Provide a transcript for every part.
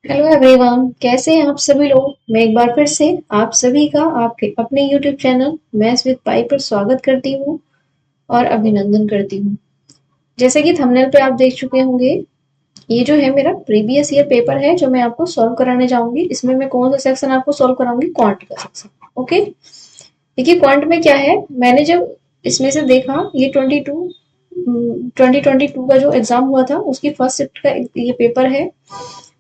Hello everyone, कैसे हैं आप सभी लोग। मैं एक बार फिर से आप सभी का आपके अपने यूट्यूब चैनल मैथ्स विद पाई पर स्वागत करती हूँ और अभिनंदन करती हूँ। जैसे कि थंबनेल पे आप देख चुके होंगे, ये जो है मेरा प्रीवियस ईयर पेपर है जो मैं आपको सॉल्व कराने जाऊंगी। इसमें मैं कौन सा सेक्शन आपको सॉल्व कराऊंगी? क्वांट का सेक्शन। ओके, देखिए क्वांट में क्या है, मैंने जब इसमें से देखा ये 2022 का जो एग्जाम हुआ था उसकी फर्स्ट शिफ्ट का ये पेपर है,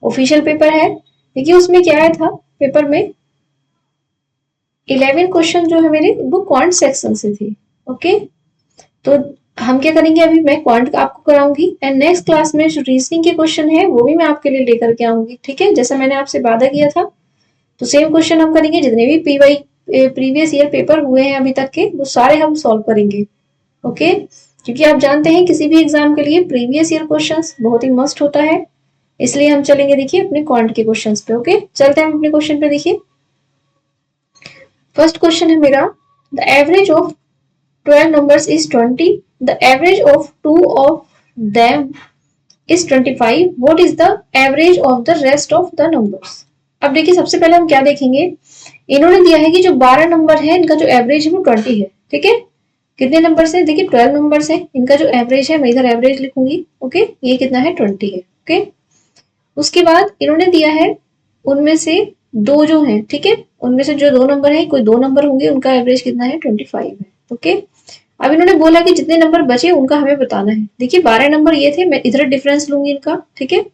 ऑफिशियल पेपर है। देखिए उसमें क्या आया था पेपर में, 11 क्वेश्चन जो है मेरे वो क्वांट सेक्शन से थे। ओके, तो हम क्या करेंगे, अभी मैं क्वांट आपको कराऊंगी एंड नेक्स्ट क्लास में जो रीजनिंग के क्वेश्चन है वो भी मैं आपके लिए लेकर के आऊंगी। ठीक है, जैसा मैंने आपसे वादा किया था, तो सेम क्वेश्चन हम करेंगे। जितने भी पीवाई प्रीवियस ईयर पेपर हुए हैं अभी तक के, वो सारे हम सॉल्व करेंगे। ओके, क्योंकि आप जानते हैं किसी भी एग्जाम के लिए प्रीवियस ईयर क्वेश्चंस बहुत ही मस्ट होता है, इसलिए हम चलेंगे देखिए अपने क्वांट के क्वेश्चंस पे। ओके, चलते हैं अपने क्वेश्चन पे। देखिए फर्स्ट क्वेश्चन है मेरा, the average of 12 numbers is 20, the average of two of them is 25, what is the average of the rest of the numbers? अब देखिए सबसे पहले हम क्या देखेंगे, इन्होंने दिया है कि जो 12 नंबर है इनका जो एवरेज है वो 20 है। ठीक है, कितने नंबर है? देखिए 12 नंबर है, इनका जो एवरेज है मैं इधर एवरेज लिखूंगी। ओके, ये कितना है? 20 है। ओके, उसके बाद इन्होंने दिया है उनमें से दो जो है, ठीक है, उनमें से जो दो नंबर है, कोई दो नंबर होंगे, उनका एवरेज कितना है? 25 है। ओके, अब इन्होंने बोला कि जितने नंबर बचे उनका हमें बताना है। देखिए 12 नंबर ये थे, मैं इधर डिफरेंस लूंगी इनका। ठीक है,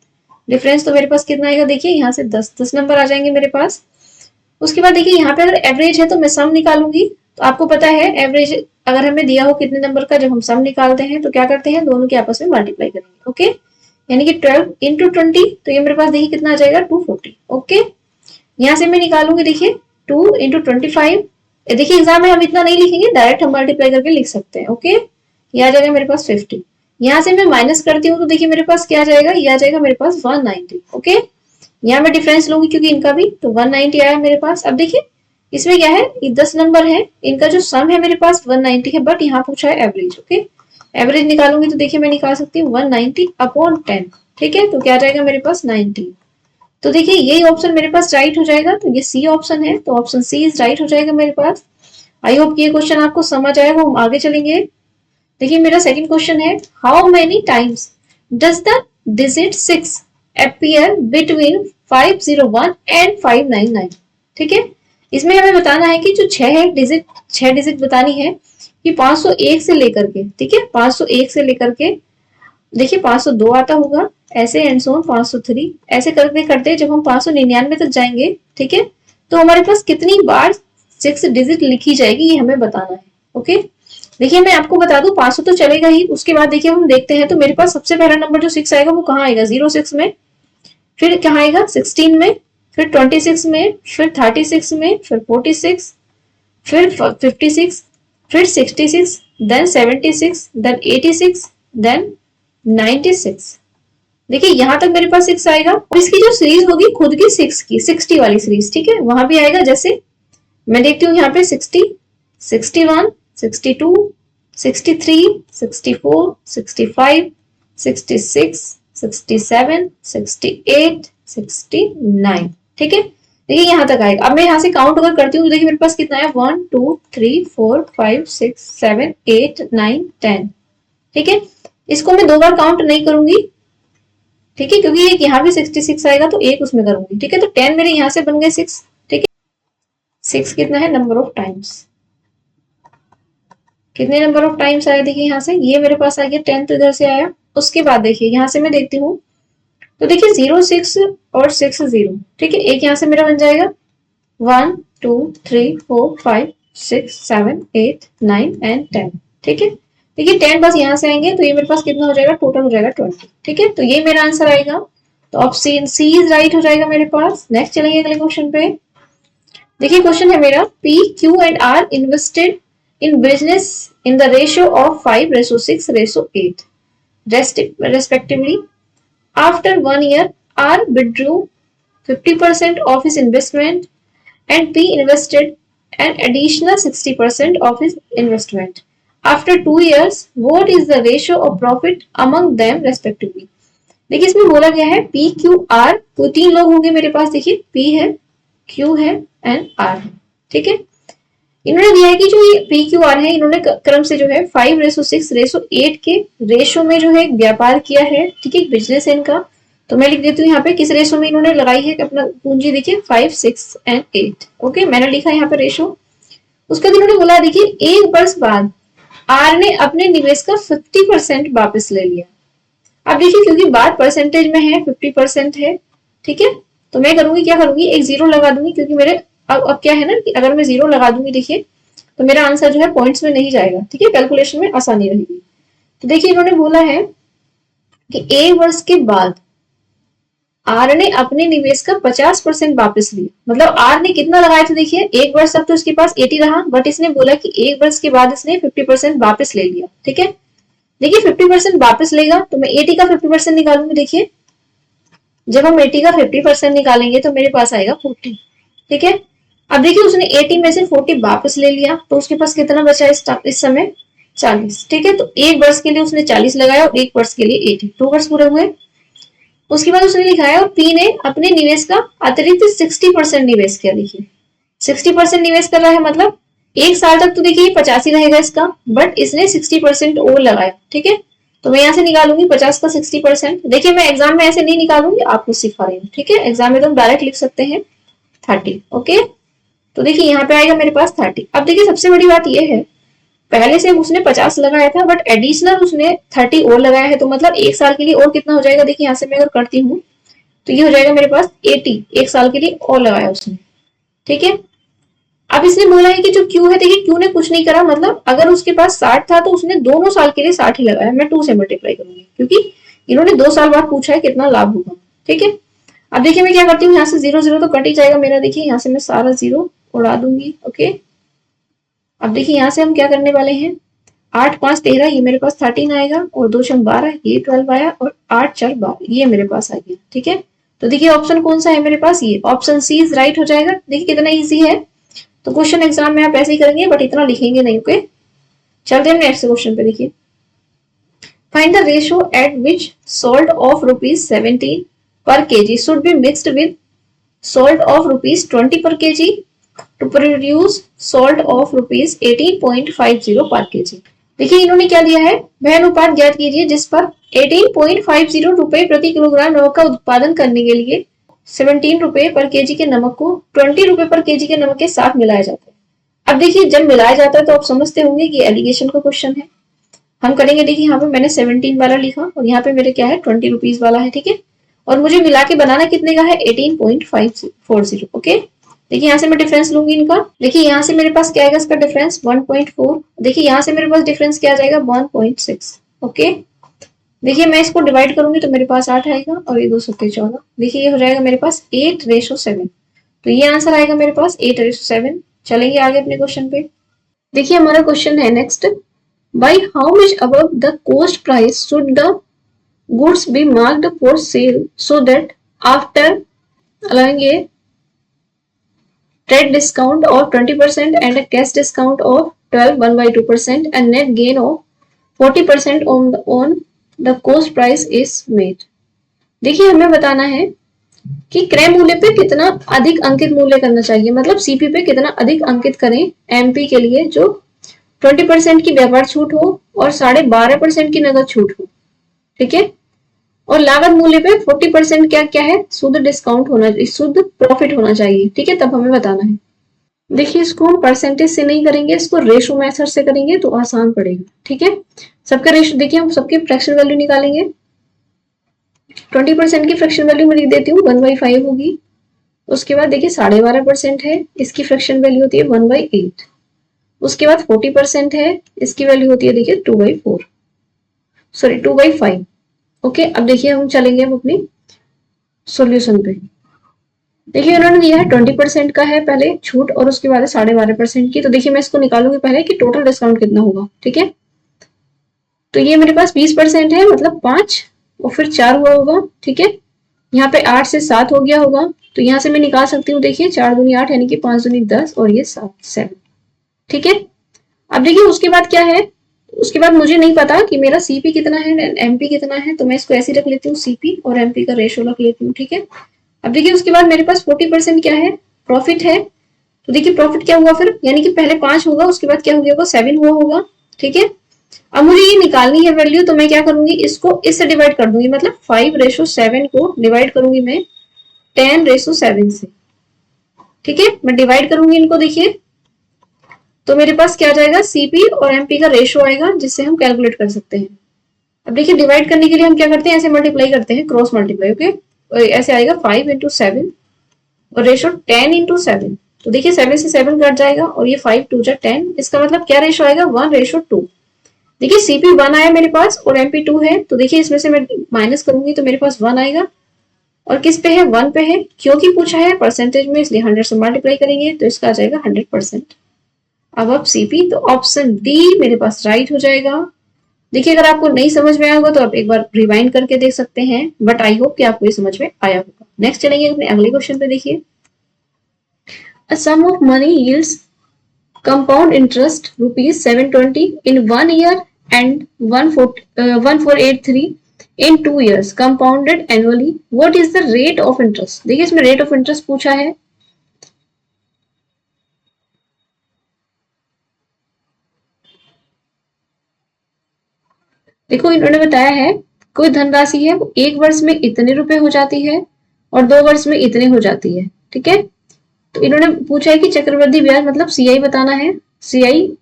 डिफरेंस तो मेरे पास कितना आएगा, देखिए यहाँ से 10 नंबर आ जाएंगे मेरे पास। उसके बाद देखिए यहाँ पे अगर एवरेज है तो मैं सम निकालूंगी। तो आपको पता है एवरेज अगर हमें दिया हो कितने नंबर का, जब हम सम निकालते हैं तो क्या करते हैं, दोनों के आपस में मल्टीप्लाई करेंगे। ओके, यानी कि 12 इंटू 20, तो ये मेरे पास देखिए कितना आ जाएगा? 240। ओके, यहाँ से मैं निकालूंगी देखिए 2 इंटू 25। देखिए एग्जाम में हम इतना नहीं लिखेंगे, डायरेक्ट हम मल्टीप्लाई करके लिख सकते हैं। ओके, ये आ जाएगा मेरे पास 50। यहाँ से मैं माइनस करती हूँ तो देखिए मेरे पास क्या आ जाएगा, ये आ जाएगा मेरे पास 190। ओके, यहाँ मैं डिफरेंस लूंगी क्योंकि इनका भी, तो 190 आया मेरे पास। अब देखिए इसमें क्या है, ये 10 नंबर है, इनका जो सम है मेरे पास 190 है, बट यहाँ पूछा है एवरेज। ओके, एवरेज निकालूंगी तो देखिए मैं निकाल सकती हूँ 190 अपॉन 10। ठीक है, तो क्या आ जाएगा मेरे पास 19। तो देखिए यही ऑप्शन मेरे पास राइट हो जाएगा, तो ये सी ऑप्शन है, तो ऑप्शन सी इज राइट हो जाएगा मेरे पास। आई होप ये क्वेश्चन आपको समझ आएगा। हम आगे चलेंगे। देखिए मेरा सेकंड क्वेश्चन है, how many times does the digit 6 appear between 501 and 599? ठीक है, इसमें हमें बताना है कि जो 6 डिजिट बतानी है कि 501 से लेकर के, ठीक है, 501 से लेकर के देखिए 502 आता होगा, ऐसे एंड सो 503, ऐसे करते करते जब हम 599 तक जाएंगे, ठीक है, तो हमारे पास कितनी बार 6 डिजिट लिखी जाएगी ये हमें बताना है। ओके, देखिए मैं आपको बता दूं 500 तो चलेगा ही, उसके बाद देखिए हम देखते हैं, तो मेरे पास सबसे पहला नंबर जो 6 आएगा वो कहाँ आएगा? 06 में, फिर कहाँ आएगा? 16 में, फिर 26 में, फिर 36 में, फिर 46, फिर 56, फिर 66, देन 76, देन 86, देन 96। देखिए यहां तक मेरे पास 6 आएगा, और इसकी जो सीरीज होगी खुद की 6 की 60 वाली सीरीज, ठीक है, वहां भी आएगा। जैसे मैं देखती हूँ यहाँ पे 60, 61, 62, 63, 64, 65, 66, 67, 68, 69। ठीक है, देखिए यहाँ तक आएगा। अब मैं यहाँ से काउंट अगर करती हूँ तो देखिए मेरे पास कितना है, 1 2 3 4 5 6 7 8 9 10। ठीक है, इसको मैं दो बार काउंट नहीं करूंगी, ठीक है, क्योंकि एक यहाँ भी 66 आएगा तो एक उसमें करूंगी। ठीक है, तो 10 मेरे यहाँ से बन गए 6। ठीक है, 6 कितना है? Number of times. कितने नंबर ऑफ टाइम्स आया? देखिए यहाँ से ये मेरे पास आ गया 10, तो इधर से आया। उसके बाद देखिए यहाँ से मैं देखती हूँ, तो देखिए 0 6 और 6 0। ठीक है, एक यहाँ से मेरा बन जाएगा 1 2 3 4 5 6 7 8 9 एंड 10। ठीक है, देखिए 10 बस यहाँ से आएंगे, तो ये मेरे पास कितना हो जाएगा? टोटल हो जाएगा 20। ठीक है, तो ये मेरा आंसर आएगा, तो ऑप्शन सी इज राइट हो जाएगा मेरे पास। नेक्स्ट चलेंगे अगले क्वेश्चन पे। देखिए क्वेश्चन है मेरा, P Q and R invested in business in the ratio of 5:6:8 respectively. After 1 year, R withdrew 50% of his investment and P invested an additional 60% of his investment. After 2 years, what is the ratio of profit among them respectively? देखिए इसमें बोला गया है P Q R, तो 3 लोग होंगे मेरे पास, देखिए पी है, क्यू है एंड आर है, ठीक है। इन्होंने दिया है कि जो ये पी क्यू आर है, इन्होंने क्रम से जो है 5:6:8 के रेशो में जो है एक व्यापार किया है, ठीक है, बिजनेस है इनका। तो मैं लिख देती हूँ यहाँ पे किस रेशो में इन्होंने लगाई है अपना पूंजी, देखिए 5, 6 एंड 8। ओके, मैंने लिखा है यहाँ पे रेशो। उसके बाद इन्होंने बोला देखिए 1 वर्ष बाद आर ने अपने निवेश का 50% वापस ले लिया। अब देखिए क्योंकि बात परसेंटेज में है, 50% है, ठीक है, तो मैं करूंगी क्या करूंगी, एक जीरो लगा दूंगी, क्योंकि मेरे अब क्या है ना कि अगर मैं जीरो लगा दूंगी देखिए तो मेरा आंसर जो है पॉइंट्स में नहीं जाएगा, ठीक है, कैलकुलेशन में आसानी रहेगी। तो देखिए इन्होंने बोला है कि 1 वर्ष के बाद आर ने अपने निवेश का 50% वापस लिया। मतलब आर ने कितना लगाया था, देखिए 1 वर्ष तक तो इसके पास 80 रहा, बट इसने बोला कि 1 वर्ष के बाद इसने 50% वापस ले लिया, ठीक है। देखिए 50% वापस लेगा तो मैं 80 का 50% निकालूंगी। देखिए जब हम 80 का 50% निकालेंगे तो मेरे पास आएगा 40, ठीक है। अब देखिए उसने 80 में से 40 वापस ले लिया, तो उसके पास कितना बचा इस समय 40, ठीक है। तो 1 वर्ष के लिए उसने 40 लगाया और 1 वर्ष के लिए 80, 2 वर्ष पूरे हुए। उसके बाद उसने लिखा है और पी ने अपने निवेश का अतिरिक्त 60% निवेश किया। देखिए 60% निवेश कर रहा है, मतलब 1 साल तक तो देखिए 50 ही रहेगा इसका, बट इसने 60% और लगाया, ठीक है। तो मैं यहाँ से निकालूंगी 50 का 60%। देखिए मैं एग्जाम में ऐसे नहीं निकालूंगी, आपको सिखा रही हूँ, ठीक है। एग्जाम में तो हम डायरेक्ट लिख सकते हैं 30, ओके। तो देखिए यहाँ पे आएगा मेरे पास 30। अब देखिए सबसे बड़ी बात यह है, पहले से उसने 50 लगाया था, बट एडिशनल उसने 30 और लगाया है, तो मतलब 1 साल के लिए और कितना हो जाएगा, देखिए यहाँ से मैं अगर करती हूँ तो ये हो जाएगा मेरे पास 80, 1 साल के लिए और लगाया उसने, ठीक है। अब इसने बोला है कि जो क्यू है, देखिए क्यू ने कुछ नहीं करा, मतलब अगर उसके पास 60 था तो उसने दोनों साल के लिए 60 ही लगाया। मैं 2 से मल्टीप्लाई करूंगी क्योंकि इन्होंने 2 साल बाद पूछा है कितना लाभ होगा, ठीक है। अब देखिए मैं क्या करती हूँ, यहाँ से 0 0 तो कट ही जाएगा मेरा, देखिए यहाँ से मैं सारा 0 उड़ा दूंगी, ओके। अब देखिए यहाँ से हम क्या करने वाले हैं, 8 5 13, ये मेरे पास 13 आएगा, और 2 6 12, ये 12 आया, और 8 4 12, ये मेरे पास आ गया, ठीक है। तो देखिए ऑप्शन कौन सा है मेरे पास, ये ऑप्शन सी इज राइट हो जाएगा। देखिए कितना इजी है। तो क्वेश्चन एग्जाम में आप ऐसे ही करेंगे, बट इतना लिखेंगे नहीं, ओके। चलते हैं नेक्स्ट क्वेश्चन पे। देखिए find the ratio at which salt of ₹17 पर KG should be mixed with salt of ₹20 per kg to produce salt of ₹18.50 per kg। देखिए इन्होंने क्या दिया है, वह अनुपात ज्ञात कीजिए जिस पर 18.50 रुपए प्रति किलोग्राम नमक का उत्पादन करने के लिए 17 रुपए पर केजी के नमक को 20 रुपए पर केजी के नमक के साथ मिलाया जाता है। अब देखिए जब मिलाया जाता है तो आप समझते होंगे कि एलिगेशन का क्वेश्चन है। हम करेंगे, देखिए यहाँ पे मैंने 17 वाला लिखा और यहाँ पे मेरे क्या है 20 रुपीज वाला है, ठीक है। और मुझे मिला के बनाना कितने का है 18.540, ओके। देखिए यहाँ से मैं डिफरेंस लूंगी इनका। देखिए यहाँ से मेरे पास क्या आएगा इसका डिफरेंस 1.4। देखिए यहाँ से मेरे पास डिफरेंस क्या आ जाएगा 1.6, ओके। देखिए मैं इसको डिवाइड करूंगी तो मेरे पास 8 आएगा और ये 2 सत्ते 14। देखिए ये हो जाएगा मेरे पास 8:7। तो ये आंसर आएगा मेरे पास 8:7। चलेंगे आगे अपने क्वेश्चन पे। देखिए हमारा क्वेश्चन है next, by how much above the coast price should the goods be marked for sale so that after allowing a trade discount of 20% and a cash discount of 1/2% and net gain of 40% on the cost price is made। देखिए हमें बताना है कि क्रय मूल्य पे कितना अधिक अंकित मूल्य करना चाहिए, मतलब सीपी पे कितना अधिक अंकित करें एमपी के लिए, जो 20% की व्यापार छूट हो और 12.5% की नगद छूट हो, ठीक है। और लागत मूल्य पे 40% क्या क्या है, शुद्ध डिस्काउंट होना चाहिए, शुद्ध प्रॉफिट होना चाहिए, ठीक है। तब हमें बताना है। देखिए इसको हम परसेंटेज से नहीं करेंगे, इसको रेशो मेथड से करेंगे तो आसान पड़ेगा, ठीक है। सबका रेशो देखिए हम सबकी फ्रैक्शन वैल्यू निकालेंगे। 20% की फ्रैक्शन वैल्यू मैं लिख देती हूँ 1/5 होगी। उसके बाद देखिए 12.5% है, इसकी फ्रैक्शन वैल्यू होती है 1/8। उसके बाद 40% है, इसकी वैल्यू होती है देखिए 2/4, सॉरी 2/5, ओके। अब देखिए हम चलेंगे अब अपनी सॉल्यूशन पे। देखिए उन्होंने दिया है 20% का है पहले छूट और उसके बाद 12.5% की। तो देखिए मैं इसको निकालूंगी पहले कि टोटल डिस्काउंट कितना होगा, ठीक है। तो ये मेरे पास 20% है, मतलब 5 और फिर 4 हुआ होगा, ठीक है। यहाँ पे 8 से 7 हो गया होगा, तो यहाँ से मैं निकाल सकती हूँ, देखिए 4 दूनी 8 यानी कि 5 दूनी 10 और ये 7, ठीक है। अब देखिए उसके बाद क्या है, उसके बाद मुझे नहीं पता कि मेरा सीपी कितना है, एमपी कितना है, तो मैं इसको ऐसे रख लेती हूँ, सीपी और एमपी का रेशो रख लेती हूँ, ठीक है। अब देखिए उसके बाद मेरे पास 40% क्या है, प्रॉफिट है। तो देखिए प्रॉफिट क्या हुआ फिर, यानी कि पहले 5 होगा, उसके बाद क्या हो गया, 7 हुआ होगा, ठीक है। अब मुझे ये निकालनी है वैल्यू, तो मैं क्या करूंगी, इसको इससे डिवाइड कर दूंगी, मतलब 5/7 को डिवाइड करूंगी मैं 10/7 से, ठीक है। मैं डिवाइड करूंगी इनको, देखिए तो मेरे पास क्या आ जाएगा, सीपी और एमपी का रेशो आएगा, जिससे हम कैलकुलेट कर सकते हैं। अब देखिए डिवाइड करने के लिए हम क्या करते हैं, ऐसे मल्टीप्लाई करते हैं, क्रॉस मल्टीप्लाई, ओके। ऐसे आएगा 5/7 और रेशो 10/7। तो देखिए 7 से 7 कट जाएगा और ये 5 2 10, इसका मतलब क्या रेशो आएगा, 1/2। देखिए सीपी 1 आया मेरे पास और एमपी 2 है, तो देखिए इसमें से मैं माइनस करूंगी तो मेरे पास 1 आएगा, और किस पे है, 1 पे है, क्योंकि पूछा है परसेंटेज में, इसलिए 100 से मल्टीप्लाई करेंगे तो इसका आ जाएगा 100%। अब सीपी, तो ऑप्शन डी मेरे पास राइट हो जाएगा। देखिए अगर आपको नहीं समझ में आया होगा तो आप एक बार रिवाइंड करके देख सकते हैं, बट आई होप कि आपको ये समझ में आया होगा। नेक्स्ट चलेंगे अपने अगले क्वेश्चन पे, देखिए a sum of money yields compound interest rupees 720 in 1 year and 1483 in 2 years compounded annually. What is the rate of interest? देखिए इसमें rate of interest पूछा है। देखो इन्होंने बताया है कोई धनराशि है वो 1 वर्ष में इतने रुपए हो जाती है और 2 वर्ष में इतने हो जाती है, ठीक है। तो इन्होंने पूछा है कि चक्रवृद्धि ब्याज मतलब सीआई बताना है, सीआई,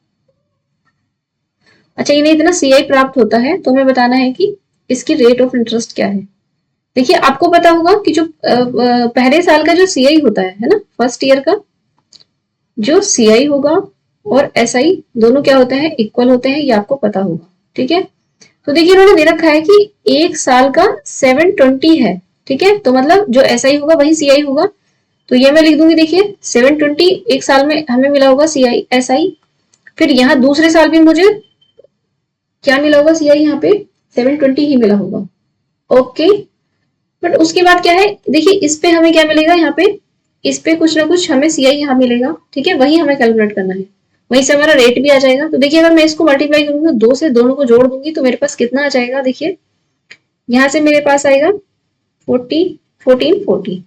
अच्छा इन्हें इतना सीआई प्राप्त होता है, तो हमें बताना है कि इसकी रेट ऑफ इंटरेस्ट क्या है। देखिए आपको पता होगा कि जो पहले साल का जो सीआई होता है ना, फर्स्ट ईयर का जो सीआई होगा और एसआई दोनों क्या होते हैं, इक्वल होते हैं, ये आपको पता होगा, ठीक है। तो देखिए इन्होंने दे रखा है कि एक साल का 720 है, ठीक है, तो मतलब जो एसआई होगा वही सीआई होगा, तो ये मैं लिख दूंगी, देखिए 720 एक साल में हमें मिला होगा सीआई एसआई, फिर यहाँ दूसरे साल भी मुझे क्या मिला होगा, सीआई यहाँ पे 720 ही मिला होगा, ओके। बट उसके बाद क्या है, देखिए इस पे हमें क्या मिलेगा, यहाँ पे इस पे कुछ ना कुछ हमें सीआई यहाँ मिलेगा, ठीक है, वही हमें कैलकुलेट करना है, वहीं से हमारा रेट भी आ जाएगा। तो देखिए अगर मैं इसको मल्टीप्लाई करूंगी, 2 से दोनों को जोड़ दूंगी तो मेरे पास कितना आ जाएगा, देखिए यहाँ से मेरे पास आएगा 1440।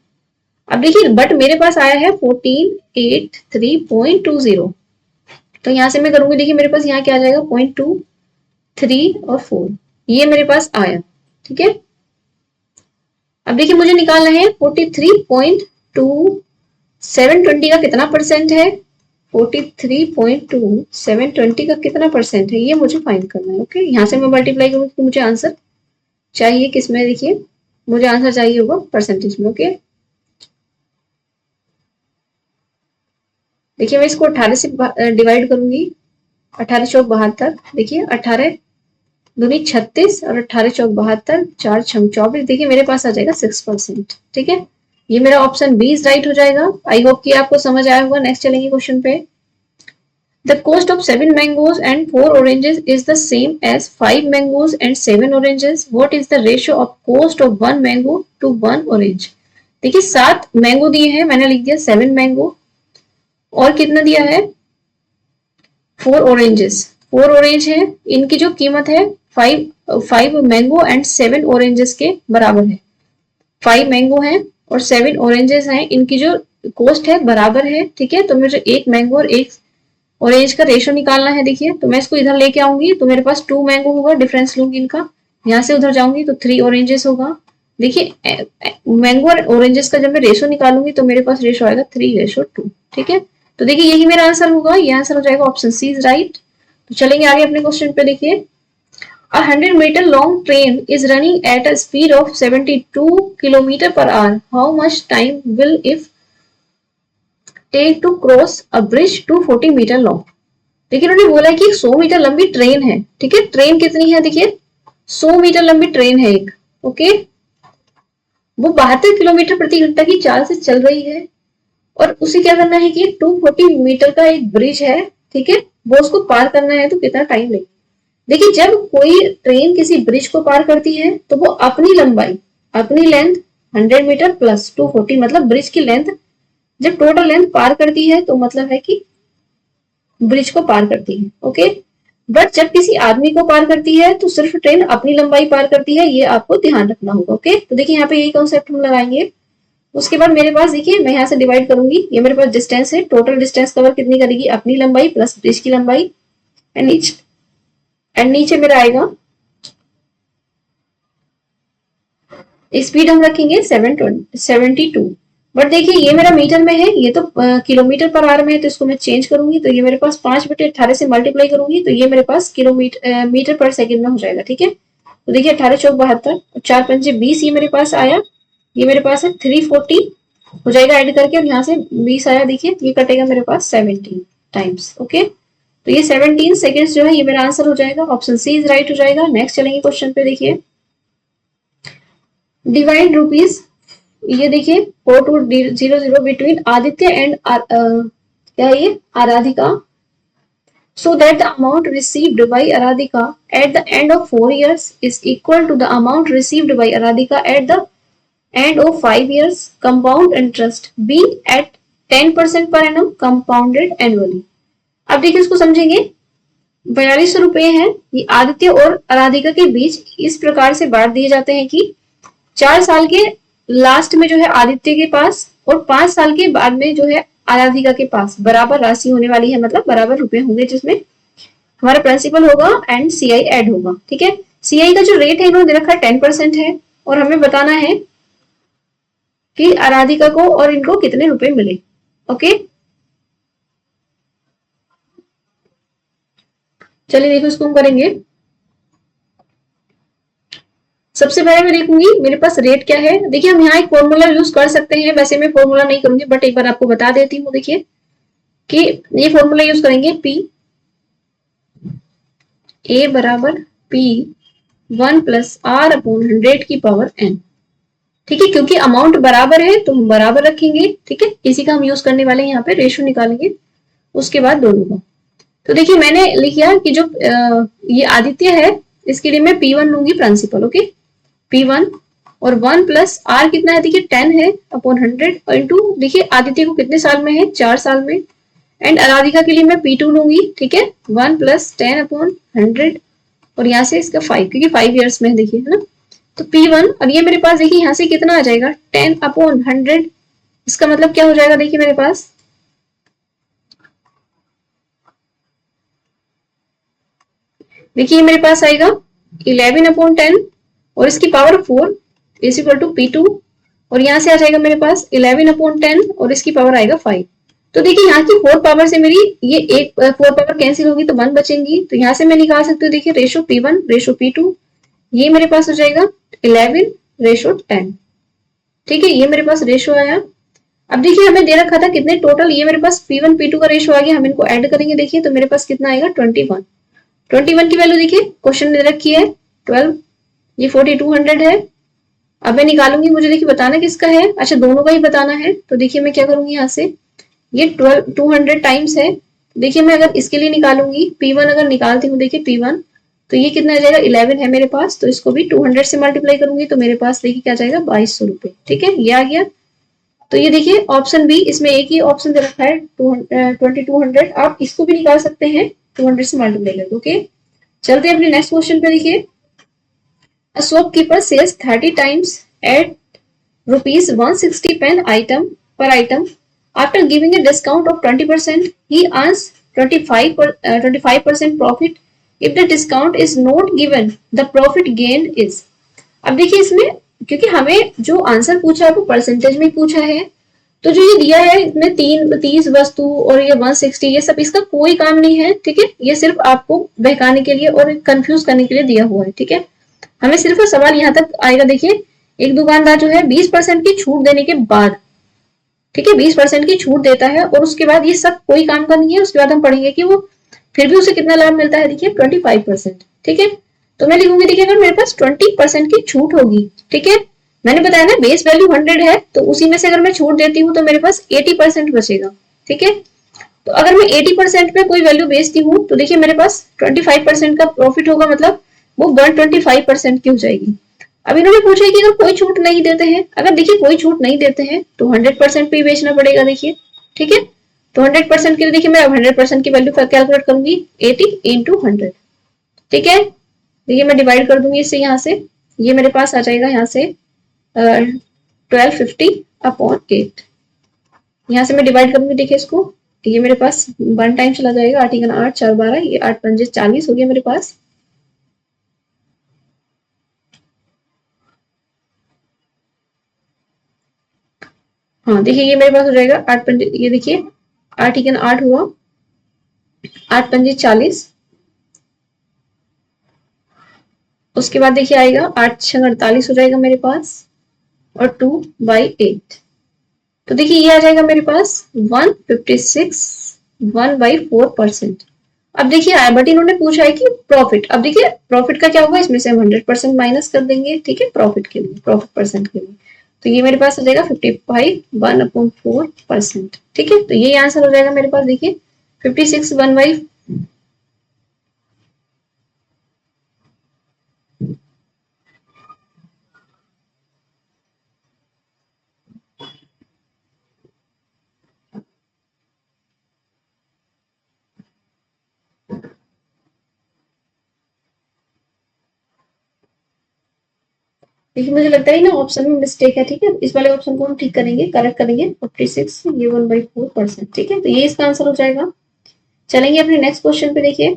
अब देखिए बट मेरे पास आया है 1483.20, तो यहाँ से मैं करूंगी, देखिए मेरे पास यहाँ क्या आ जाएगा, 0.2 3 और 4, ये मेरे पास आया, ठीक है। अब देखिए मुझे निकालना है 43.2 720 का कितना परसेंट है, 43.2 720 का कितना परसेंट है, ये मुझे फाइंड करना है, ओके। यहाँ से मैं मल्टीप्लाई करूंगी तो मुझे आंसर चाहिए किसमें, देखिए मुझे आंसर चाहिए होगा परसेंटेज में, ओके। देखिए मैं इसको 18 से डिवाइड करूंगी, 18 चौक 72, देखिए 18 दूनी 36 और 18 चौक 72, 4 छंग 24, देखिए मेरे पास आ जाएगा 6%, ठीक है। ये मेरा ऑप्शन बी इज राइट हो जाएगा। आई होप कि आपको समझ आया होगा। नेक्स्ट चलेंगे क्वेश्चन पे। The cost of 7 mangoes and 4 oranges is the same as 5 mangoes and 7 oranges. What is the ratio of cost of 1 mango to 1 orange? देखिए 7 मैंगो दिए हैं, मैंने लिख दिया 7 मैंगो, और कितना दिया है 4 ऑरेंजेस, 4 ऑरेंज है, इनकी जो कीमत है 5 मैंगो एंड 7 ऑरेंजेस के बराबर है। 5 मैंगो है और 7 ऑरेंजेस हैं, इनकी जो कॉस्ट है बराबर है, ठीक है। तो मुझे एक मैंगो और एक ऑरेंज का रेशो निकालना है। देखिए तो मैं इसको इधर लेके आऊंगी तो मेरे पास 2 मैंगो होगा, डिफरेंस लूंगी इनका, यहाँ से उधर जाऊंगी तो 3 ऑरेंजेस होगा। देखिए मैंगो और ऑरेंजेस का जब मैं रेशो निकालूंगी तो मेरे पास रेशो आएगा 3:2, ठीक है। तो देखिए यही मेरा आंसर होगा, ये आंसर हो जाएगा ऑप्शन सी इज राइट। तो चलेंगे आगे अपने क्वेश्चन पे। देखिए A 100 meter long train is running at a speed of 72 km per hour. How much time will it take to cross a bridge 240 meter long? देखिए उन्होंने बोला है कि 100 मीटर लंबी ट्रेन है, ठीक है। ट्रेन कितनी है, देखिए 100 मीटर लंबी ट्रेन है एक, ओके। वो 72 किलोमीटर प्रति घंटा की चाल से चल रही है और उसे क्या करना है कि 240 मीटर का एक ब्रिज है, ठीक है, वो उसको पार करना है तो कितना टाइम लगेगा। देखिए जब कोई ट्रेन किसी ब्रिज को पार करती है तो वो अपनी लंबाई, अपनी लेंथ 100 मीटर प्लस 240, मतलब ब्रिज की लेंथ जब टोटल लेंथ पार करती है तो मतलब है कि ब्रिज को पार करती है, ओके। बट जब किसी आदमी को पार करती है तो सिर्फ ट्रेन अपनी लंबाई पार करती है, ये आपको ध्यान रखना होगा। ओके, तो देखिए यहाँ पे यही कॉन्सेप्ट हम लगाएंगे। उसके बाद मेरे पास देखिए मैं यहाँ से डिवाइड करूंगी, ये मेरे पास डिस्टेंस है, टोटल डिस्टेंस कवर कितनी करेगी, अपनी लंबाई प्लस ब्रिज की लंबाई, एंड नीचे मेरा आएगा स्पीड हम रखेंगे 772। बट देखिए ये मेरा मीटर में है, ये तो किलोमीटर पर आवर में है, तो इसको मैं चेंज करूंगी, तो ये मेरे पास 5/18 से मल्टीप्लाई करूंगी, तो ये मेरे पास किलोमीटर मीटर पर सेकंड में हो जाएगा। ठीक है, तो देखिए 18 चौक 72, 4 पंजे 20 ये मेरे पास आया, ये मेरे पास है 340 हो जाएगा ऐड करके, और यहाँ से 20 आया, देखिए ये कटेगा मेरे पास 17 टाइम्स। ओके, तो ये 17 सेकेंड्स जो है ये मेरा आंसर हो जाएगा, ऑप्शन सी इज राइट हो जाएगा। नेक्स्ट चलेंगे क्वेश्चन पे, देखिए डिवाइड रुपीज, ये देखिए 4200 बिटवीन आदित्य एंड क्या है ये Aradhika, so that the amount received by Aradhika at the end of 4 years is equal to the amount received by Aradhika at the end of 5 years. Compound interest be at 10% per annum compounded annually. अब देखिए इसको समझेंगे, 4200 रुपए हैं, ये आदित्य और आराधिका के बीच इस प्रकार से बांट दिए जाते हैं कि 4 साल के लास्ट में जो है आदित्य के पास और 5 साल के बाद में जो है आराधिका के पास बराबर राशि होने वाली है, मतलब बराबर रुपए होंगे, जिसमें हमारा प्रिंसिपल होगा एंड सीआई ऐड होगा। ठीक है, सीआई का जो रेट है इन्होंने दे रखा है 10% है, और हमें बताना है कि आराधिका को और इनको कितने रुपए मिले। ओके, चलिए देखो इसको हम करेंगे। सबसे पहले मैं देखूंगी मेरे पास रेट क्या है। देखिए हम यहाँ एक फॉर्मूला यूज कर सकते हैं, वैसे मैं फॉर्मूला नहीं करूंगी बट एक बार आपको बता देती हूँ। देखिए कि ये फॉर्मूला यूज करेंगे, पी ए बराबर पी 1 + r/100 की पावर n। ठीक है, क्योंकि अमाउंट बराबर है तो हम बराबर रखेंगे। ठीक है, इसी का हम यूज करने वाले हैं, यहाँ पे रेशो निकालेंगे उसके बाद दोनों का। तो देखिए मैंने लिखा कि जो ये आदित्य है इसके लिए मैं P1 लूंगी प्रिंसिपल। ओके, P1 और 1 + r कितना है, देखिए 10 है अपॉन 100 और इंटू देखिए आदित्य को कितने साल में है, 4 साल में, एंड आराधिका के लिए मैं P2 लूंगी। ठीक है, 1 + 10/100 और यहाँ से इसका 5 क्योंकि 5 ईयर्स में है, देखिए है ना। तो P1 और ये मेरे पास देखिए यहाँ से कितना आ जाएगा 10/100, इसका मतलब क्या हो जाएगा, देखिए मेरे पास देखिए मेरे पास आएगा 11/10 और इसकी power 4 is equal to P2, और यहाँ से आ जाएगा मेरे पास 11/10 और इसकी पावर आएगा 5। तो देखिए यहाँ की 4 पावर से मेरी ये एक 4 पावर कैंसिल होगी तो 1 बचेंगी, तो यहाँ से मैं निकाल सकती हूँ। देखिए रेशो P1 रेशो P2, ये मेरे पास हो जाएगा 11/10। ठीक है, ये मेरे पास रेशो आया। अब देखिए हमें दे रखा था कितने टोटल, ये मेरे पास P1 P2 का रेशो आ गया, हम इनको ऐड करेंगे। देखिए तो मेरे पास कितना आएगा 21 की वैल्यू देखिए क्वेश्चन में दे रखी है 12, ये 4200 है। अब मैं निकालूंगी, मुझे देखिए बताना किसका है, अच्छा दोनों का ही बताना है। तो देखिए मैं क्या करूंगी, यहाँ से ये 200 टाइम्स है, देखिए मैं अगर इसके लिए निकालूंगी P1 अगर निकालती हूँ, देखिए P1 तो ये कितना आ जाएगा 11 है मेरे पास, तो इसको भी 200 से मल्टीप्लाई करूंगी तो मेरे पास देखिए क्या जाएगा 2200 रुपए। ठीक है, ये आ गया। तो ये देखिए ऑप्शन बी, इसमें एक ही ऑप्शन दे रखा है 2200, आप इसको भी निकाल सकते हैं 200 से मल्टीप्लाई करके। ओके, चलते हैं अपने नेक्स्ट क्वेश्चन पे। देखिए a shopkeeper sells 30 times at rupees 160 per item. After giving a discount of 20%, he earns 25% profit. If the discount is not given, the profit gained is। अब देखिए इसमें क्योंकि हमें जो आंसर पूछा है वो परसेंटेज में पूछा है, तो जो ये दिया है इसमें 30 वस्तु और ये 160, ये सब इसका कोई काम नहीं है। ठीक है, ये सिर्फ आपको बहकाने के लिए और कंफ्यूज करने के लिए दिया हुआ है। ठीक है, हमें सिर्फ सवाल यहाँ तक आएगा। देखिए एक दुकानदार जो है 20% की छूट देने के बाद, ठीक है 20% की छूट देता है और उसके बाद ये सब कोई काम का नहीं है। उसके बाद हम पढ़ेंगे कि वो फिर भी उसे कितना लाभ मिलता है, देखिए 25%। ठीक है, तो मैं लिखूंगी देखिए अगर मेरे पास 20% की छूट होगी, ठीक है मैंने बताया ना बेस वैल्यू 100 है, तो उसी में से अगर मैं छूट देती हूँ तो मेरे पास 80% बचेगा। ठीक है, तो अगर मैं 80% पे कोई वैल्यू बेचती हूँ तो देखिए मेरे पास 25% का प्रॉफिट होगा, मतलब वो 125% की हो जाएगी। अब इन्होंने पूछा है कि अगर कोई छूट नहीं देते हैं, अगर देखिए कोई छूट नहीं देते हैं तो 100% पे ही बेचना पड़ेगा। देखिए ठीक है, तो 100% के लिए देखिए मैं अब 100% की वैल्यू कैलकुलेट करूंगी 80 इंटू 100। ठीक है, देखिए मैं डिवाइड कर दूंगी इससे यहाँ से, ये मेरे पास आ जाएगा यहाँ से 1250 अपॉन 8। यहाँ से मैं डिवाइड करूंगी, देखिए इसको, ये मेरे पास 1 टाइम चला जाएगा, 8 × 8 4 12, ये 8 पंजे 40 हो गया मेरे पास। हाँ देखिए ये मेरे पास हो जाएगा 8 पंजे, ये देखिए 8 × 8 हुआ, 8 पंजे 40, उसके बाद देखिए आएगा 8 × 48 हो जाएगा मेरे पास, और 2/8। तो देखिए ये आ जाएगा मेरे पास 156 1/4%। अब देखिए बट इन्होंने पूछा है कि प्रॉफिट। अब देखिए प्रॉफिट का क्या होगा, इसमें से हम 100% माइनस कर देंगे, ठीक है, प्रॉफिट के लिए, प्रॉफिट परसेंट के लिए। तो ये मेरे पास आ जाएगा 55 1/4%। ठीक है, तो ये आंसर हो जाएगा मेरे पास, देखिए 56 1/4। देखिए मुझे लगता है ना ऑप्शन में मिस्टेक है, ठीक है, इस वाले ऑप्शन को हम ठीक करेंगे, करेक्ट करेंगे। 56 ये 1/4%। ठीक है, तो ये इसका आंसर हो जाएगा। चलेंगे अपने नेक्स्ट क्वेश्चन पे। देखिए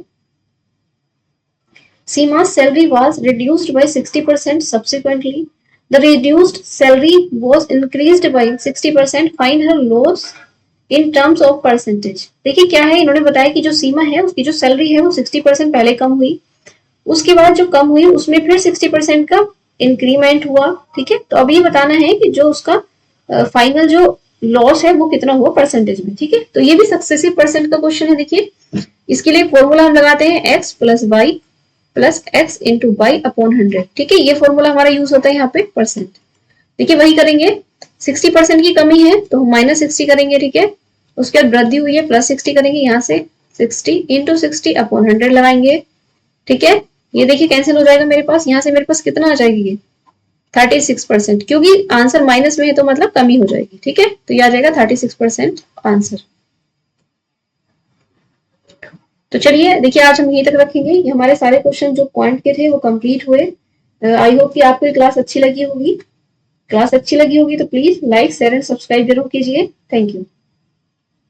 Seema's salary was reduced by 60%. Subsequently, the reduced salary was increased by 60%. Find her loss in terms of percentage. देखिए क्या है, इन्होंने बताया कि जो सीमा है उसकी जो सैलरी है वो 60% पहले कम हुई, उसके बाद जो कम हुई उसमें फिर 60% का इंक्रीमेंट हुआ। ठीक है, तो अब ये बताना है कि जो उसका फाइनल जो लॉस है वो कितना हुआ परसेंटेज में। ठीक है, तो ये भी सक्सेसिव परसेंट का क्वेश्चन है। देखिए इसके लिए फॉर्मूला हम लगाते हैं x plus y plus x into y upon 100। ठीक है, ये फॉर्मूला हमारा यूज होता है यहाँ पे परसेंट। देखिए वही करेंगे, 60% की कमी है तो हम -60 करेंगे। ठीक है, उसके बाद वृद्धि हुई है +60 करेंगे, यहाँ से 60 इंटू 60 अपॉन 100 लगाएंगे। ठीक है, ये देखिए कैंसिल हो जाएगा मेरे पास, यहाँ से मेरे पास कितना आ जाएगी, ये 36%, क्योंकि आंसर माइनस में है तो मतलब कमी हो जाएगी। ठीक है, तो ये आ जाएगा 36% आंसर। तो चलिए देखिए आज हम यहीं तक रखेंगे, ये हमारे सारे क्वेश्चन जो पॉइंट के थे वो कंप्लीट हुए। आई होप कि आपको ये क्लास अच्छी लगी होगी। क्लास अच्छी लगी होगी तो please like share and subscribe जरूर कीजिए। Thank you.